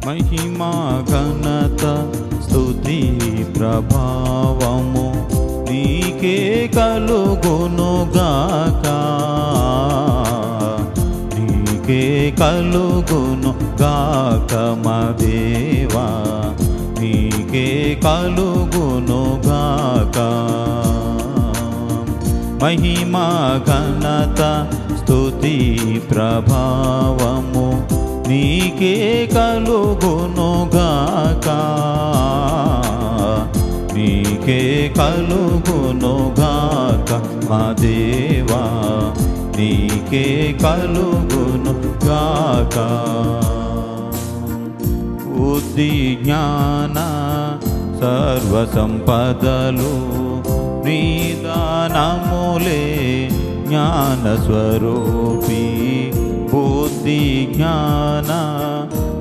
మహిమా ఘనత స్తుతి ప్రభావము నీకే కలుగునుగాక, నీకే కలుగునుగాక మా దేవా, నీకే కలుగునుగాక. మహిమా ఘనత స్తుతి ప్రభావము నీకే కలుగునుగాక, నీకే కలుగునుగాక మా దేవా, నీకే కలుగునుగాక. బుద్ధి జ్ఞాన సర్వ సంపదలు నిదానములే జ్ఞాన స్వరూపి. బుద్ధి జ్ఞాన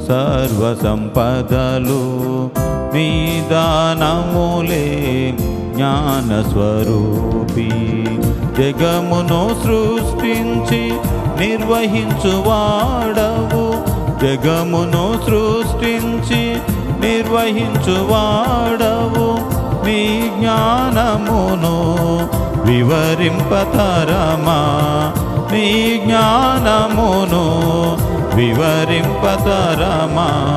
సర్వ సంపదలు నిదానములే జ్ఞాన స్వరూపి. జగమును సృష్టించి నిర్వహించువాడవు, జగమును సృష్టించి నిర్వహించువాడవు. నీ జ్ఞానమును వివరింపతరమా, నీ జ్ఞానమును వివరింపతరమా.